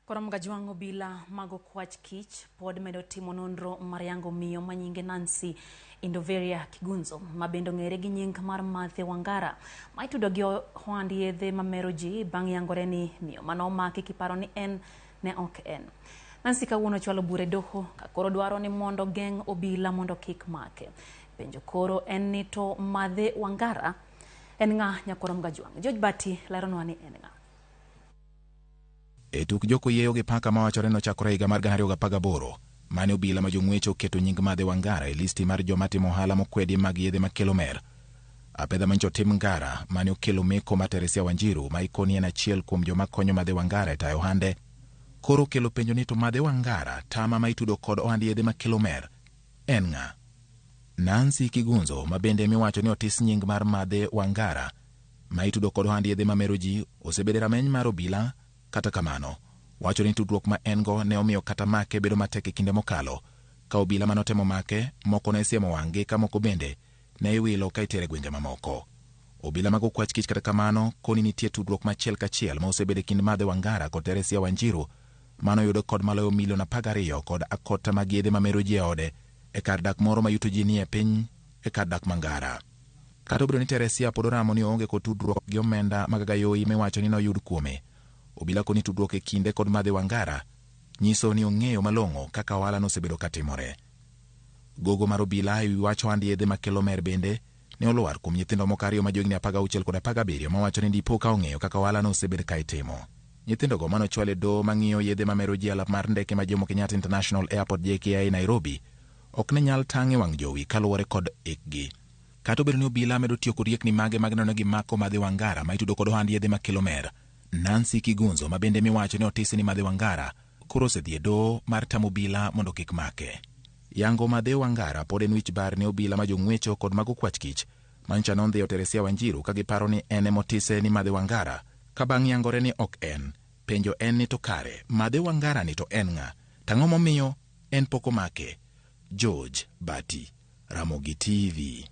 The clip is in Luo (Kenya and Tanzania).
Korom Gajwang' obila mago kwach kich pod medo timo nonro mar yango miyo manyinge Nancy Indoveria Kigunzo mabendo ng'ere gi nying mar Mathe Wangara ma itudo gi ohand yedhe mamero ji bang' yangore ni miyo manomaki kiparo ni en ne ok en. Nancy kawuono chwalo bure doho ka koro dwaro ni mondo geng' obila mondo kik make. Penjo koro en ni to Mathe Wangara en ng'a Nyakorom Gajwang'? George Bati leronwa ni en ng'a. E tuk joko yeyo gi paka mawachore nochakore higa mar 2018 mane obila ma jong'wecho keto nying Mathe Wangara e listi mar joma timo ohala mokwedi mag yedhe makelo mer. Apedha mancho Tim Ngara mane okelo meko ma Teresia Wanjiru ma ikoni en achiel kuom joma konyo Mathe Wangara e tayo ohande. Koro kelo penjo ni to Mathe Wangara tama ma itudo kod ohand yedhe makelo mer en ng'a? Nancy Kigunzo ma bende miwacho ni otis nying mar Mathe Wangara ma itudo kod ohand yedhe mamero ji osebedo rameny mar obila. Kata kamano, wacho ni tudruok ma en go ne omiyo kata make bedo matek e kinde mokalo, ka obila manotemo make moko ne siemo wang'e ka moko bende ne iwilo ka itere gwenge mamoko. Obila mago kwach kich kata kamano koni nitie tudruok machiel kachiel ma osebedo e kind Mathe Wangara kod Teresia Wanjiru manoyudo kod maloyo milion 12 kod akota mag yedhe mamero ji e ode e kar dak moro ma yuto ji ni e piny e kar dak Mangara. Kata obedo ni Teresia pod oramo ni oonge kod tudruok gi omenda mag gayoyi miwacho ni noyud kuome, obila koni tudruok e kinde kod Mathe Wangara nyiso ni ong'eyo malong'o kaka ohala nosebedo katimore. Gogo mar obila e wi wach ohand yedhe makelo mer bende ne olwar kuom nyithindo moko ariyo ma johigni 16 kod 17 mawacho ni dipo ka ong'eyo kaka ohala nosebedo ka itimo. Nyithindogo manochwal e doho mang'iyo yedhe mamero ji alap mar ndeke ma Jomo Kenyatta International Airport JKIA Nairobi ok ne nyal tang' e wang' jowi kaluwore kod ikgi. Kata obedo ni obila medo tiyo kod riekni mage mag neno gi mako Mathe Wangara ma itudo kod ohand yedhe makelo mer, Nancy Kigunzo ma bende miwacho ni otisi ni Mathe Wangara koro osedhi e doho mar tamo obila mondo kik make. Yango Mathe Wangara pod en wich bar ne obila ma jong'wecho kod mago kwach kich mancha nondhiyo Teresia Wanjiru ka giparo ni en emotise ni Mathe Wangara ka bang' yangore ni ok en. Penjo en ni to kare Mathe Wangara ni to en ng'a? Tang'o momiyo en pok omake? George Bati, Ramogi TV.